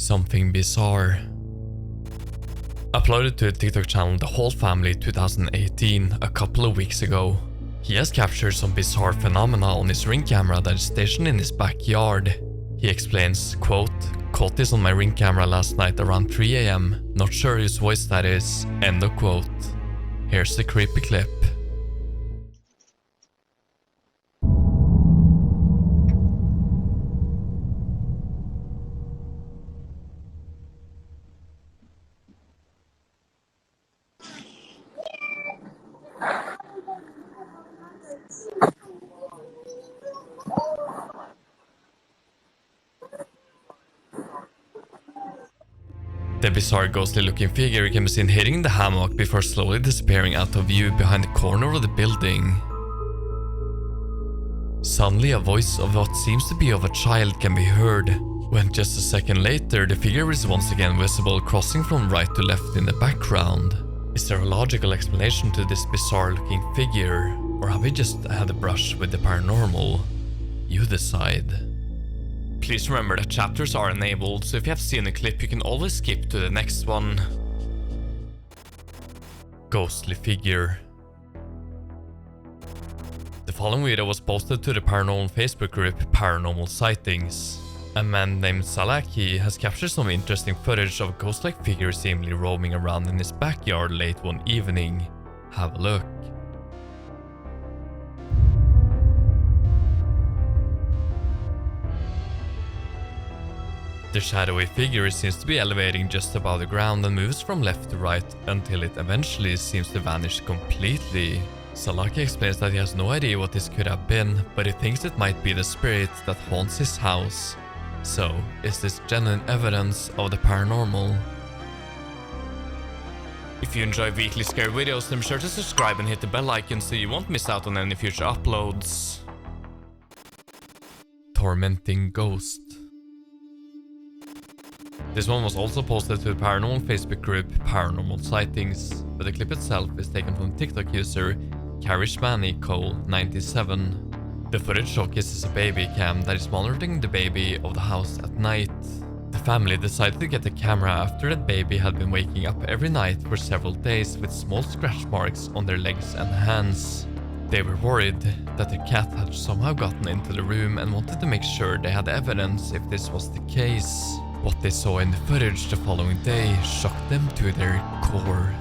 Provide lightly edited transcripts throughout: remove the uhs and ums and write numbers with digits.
Something bizarre. Uploaded to a TikTok channel The Whole Family 2018 a couple of weeks ago. He has captured some bizarre phenomena on his Ring camera that is stationed in his backyard. He explains, quote, "Caught this on my Ring camera last night around 3 AM. Not sure whose voice that is." End of quote. Here's the creepy clip. The bizarre ghostly looking figure can be seen hitting the hammock before slowly disappearing out of view behind the corner of the building. Suddenly a voice of what seems to be of a child can be heard, when just a second later the figure is once again visible crossing from right to left in the background. Is there a logical explanation to this bizarre looking figure, or have we just had a brush with the paranormal? You decide. Please remember that chapters are enabled, so if you have seen a clip you can always skip to the next one. Ghostly figure. The following video was posted to the paranormal Facebook group Paranormal Sightings. A man named Salaki has captured some interesting footage of a ghost-like figure seemingly roaming around in his backyard late one evening. Have a look. The shadowy figure seems to be elevating just above the ground and moves from left to right until it eventually seems to vanish completely. Salaki explains that he has no idea what this could have been, but he thinks it might be the spirit that haunts his house. So, is this genuine evidence of the paranormal? If you enjoy weekly scary videos, then be sure to subscribe and hit the bell icon so you won't miss out on any future uploads. Tormenting ghost. This one was also posted to the paranormal Facebook group Paranormal Sightings, but the clip itself is taken from TikTok user Karishmani97. The footage showcases a baby cam that is monitoring the baby of the house at night. The family decided to get the camera after the baby had been waking up every night for several days with small scratch marks on their legs and hands. They were worried that the cat had somehow gotten into the room and wanted to make sure they had evidence if this was the case. What they saw in the footage the following day shocked them to their core.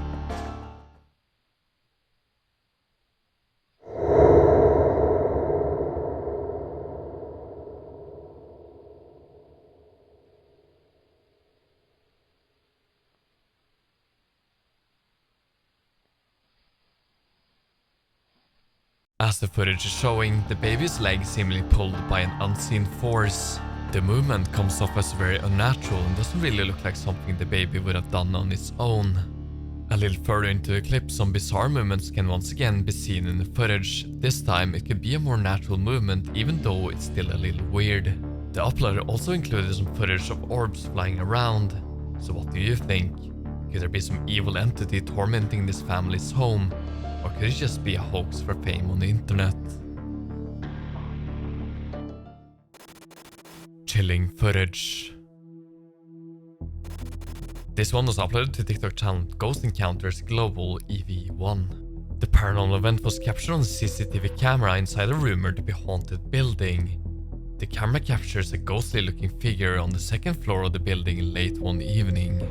As the footage is showing, the baby's leg seemingly pulled by an unseen force. The movement comes off as very unnatural and doesn't really look like something the baby would have done on its own. A little further into the clip, some bizarre movements can once again be seen in the footage. This time it could be a more natural movement even though it's still a little weird. The uploader also included some footage of orbs flying around. So what do you think? Could there be some evil entity tormenting this family's home? Or could it just be a hoax for fame on the internet? Chilling footage. This one was uploaded to TikTok channel Ghost Encounters Global EV1. The paranormal event was captured on a CCTV camera inside a rumored to be haunted building. The camera captures a ghostly looking figure on the second floor of the building late one evening.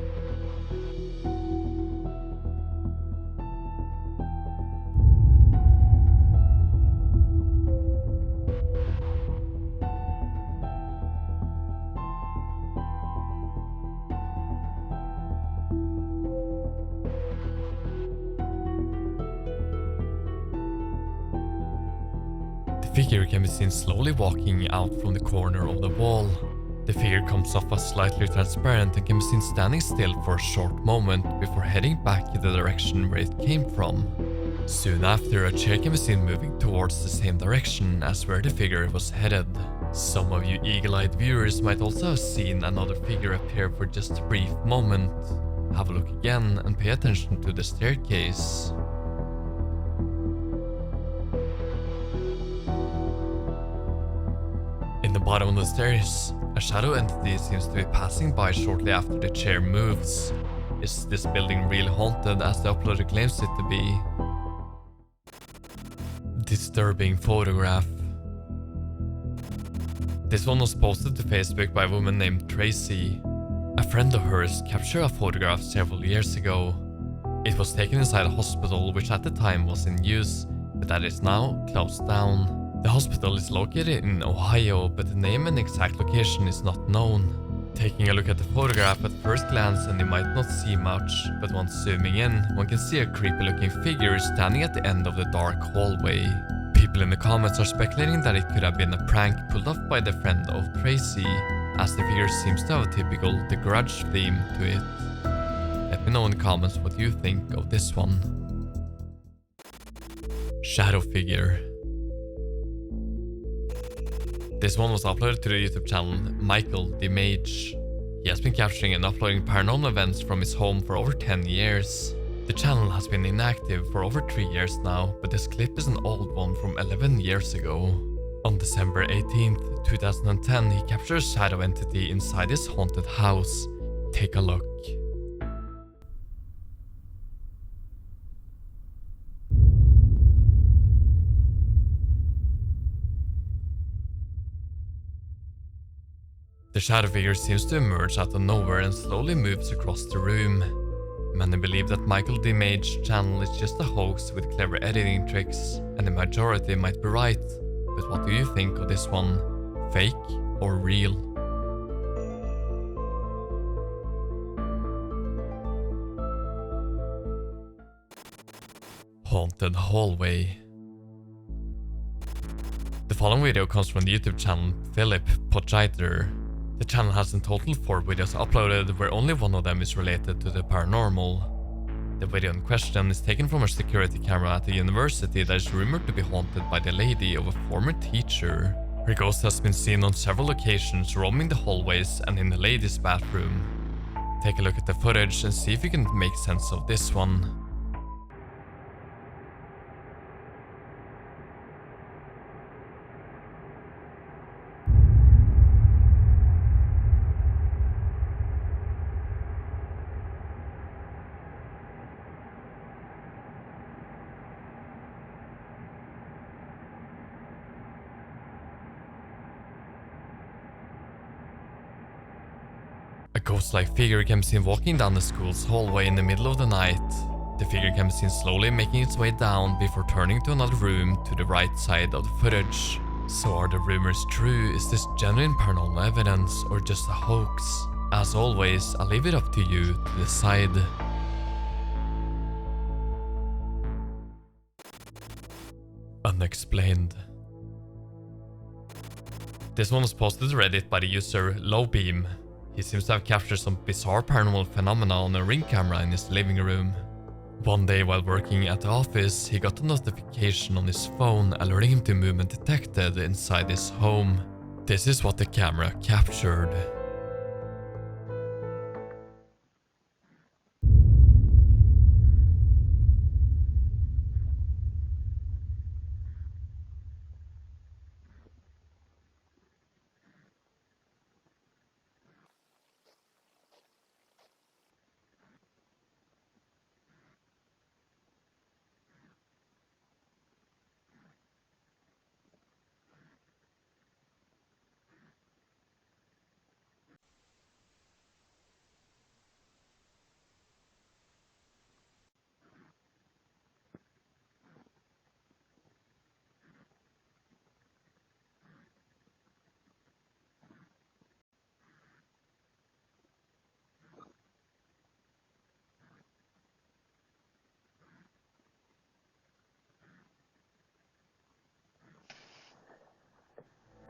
The figure can be seen slowly walking out from the corner of the wall. The figure comes off as slightly transparent and can be seen standing still for a short moment before heading back in the direction where it came from. Soon after, a chair can be seen moving towards the same direction as where the figure was headed. Some of you eagle-eyed viewers might also have seen another figure appear for just a brief moment. Have a look again and pay attention to the staircase. In the bottom of the stairs, A shadow entity seems to be passing by shortly after the chair moves. Is this building really haunted as the uploader claims it to be? Disturbing photograph. This one was posted to Facebook by a woman named Tracy. A friend of hers captured a photograph several years ago. It was taken inside a hospital which at the time was in use, but that is now closed down. The hospital is located in Ohio, but the name and exact location is not known. Taking a look at the photograph at first glance and you might not see much, but once zooming in, one can see a creepy looking figure standing at the end of the dark hallway. People in the comments are speculating that it could have been a prank pulled off by the friend of Tracy, as the figure seems to have a typical The Grudge theme to it. Let me know in the comments what you think of this one. Shadow figure. This one was uploaded to the YouTube channel Michael the Mage. He has been capturing and uploading paranormal events from his home for over 10 years. The channel has been inactive for over 3 years now, but this clip is an old one from 11 years ago. On December 18th, 2010, he captured a shadow entity inside his haunted house. Take a look. The shadow figure seems to emerge out of nowhere and slowly moves across the room. Many believe that Michael the Mage channel is just a hoax with clever editing tricks, and the majority might be right. But what do you think of this one? Fake or real? Haunted hallway. The following video comes from the YouTube channel Philip Pochiter. The channel has in total 4 videos uploaded, where only one of them is related to the paranormal. The video in question is taken from a security camera at a university that is rumored to be haunted by the lady of a former teacher. Her ghost has been seen on several occasions roaming the hallways and in the ladies' bathroom. Take a look at the footage and see if you can make sense of this one. A ghost-like figure can be seen walking down the school's hallway in the middle of the night. The figure can be seen slowly making its way down before turning to another room to the right side of the footage. So are the rumors true? Is this genuine paranormal evidence or just a hoax? As always, I'll leave it up to you to decide. Unexplained. This one was posted to Reddit by the user Lowbeam. He seems to have captured some bizarre paranormal phenomena on a ring camera in his living room. One day while working at the office, he got a notification on his phone alerting him to movement detected inside his home. This is what the camera captured.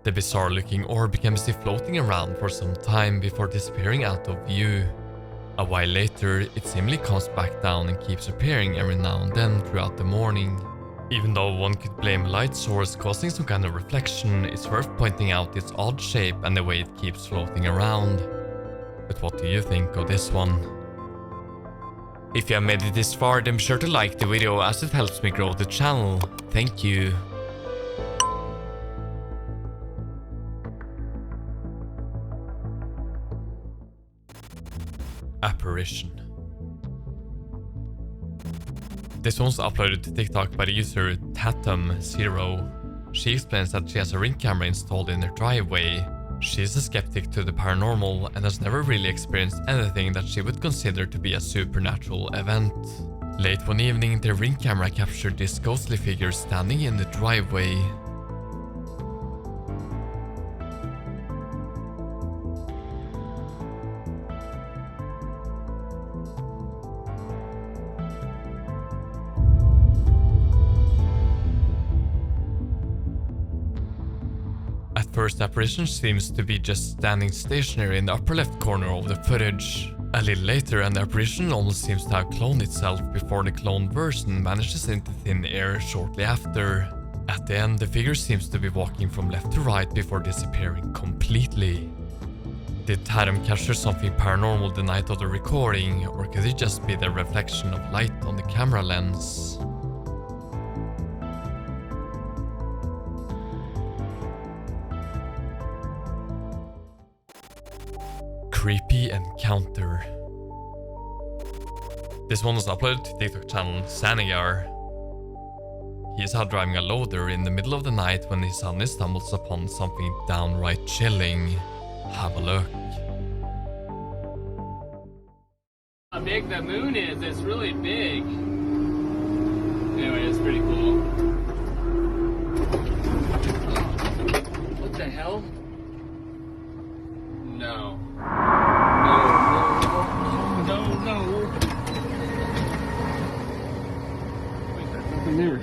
The bizarre looking orb became floating around for some time before disappearing out of view. A while later, it seemingly comes back down and keeps appearing every now and then throughout the morning. Even though one could blame a light source causing some kind of reflection, it's worth pointing out its odd shape and the way it keeps floating around. But what do you think of this one? If you have made it this far, then be sure to like the video as it helps me grow the channel. Thank you. Apparition. This one's uploaded to TikTok by the user Tatum0. She explains that she has a ring camera installed in her driveway. She is a skeptic to the paranormal and has never really experienced anything that she would consider to be a supernatural event. Late one evening, the ring camera captured this ghostly figure standing in the driveway. At first, the apparition seems to be just standing stationary in the upper left corner of the footage. A little later, and the apparition almost seems to have cloned itself before the cloned version vanishes into thin air shortly after. At the end, the figure seems to be walking from left to right before disappearing completely. Did Tatum capture something paranormal the night of the recording, or could it just be the reflection of light on the camera lens? Creepy encounter. This one was uploaded to TikTok channel Sanigar. He is out driving a loader in the middle of the night when he suddenly stumbles upon something downright chilling. Have a look. How big the moon is, it's really big. Anyway, it's pretty cool. What the hell? No. No. Wait, there's nothing there.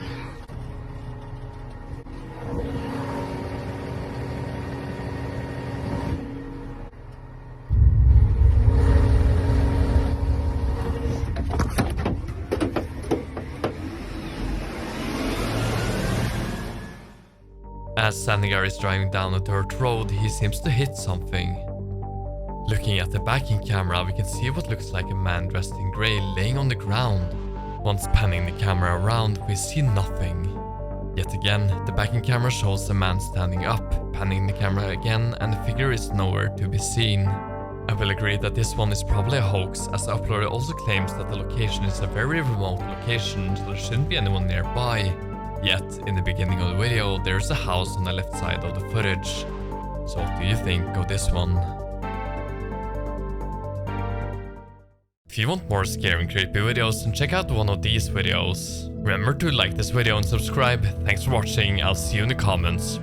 As Sanigar is driving down a dirt road, he seems to hit something. Looking at the backing camera, we can see what looks like a man dressed in grey laying on the ground. Once panning the camera around, we see nothing. Yet again, the backing camera shows a man standing up, panning the camera again, and the figure is nowhere to be seen. I will agree that this one is probably a hoax, as the uploader also claims that the location is a very remote location, so there shouldn't be anyone nearby. Yet, in the beginning of the video, there's a house on the left side of the footage. So what do you think of this one? If you want more scary and creepy videos, then check out one of these videos. Remember to like this video and subscribe. Thanks for watching, I'll see you in the comments.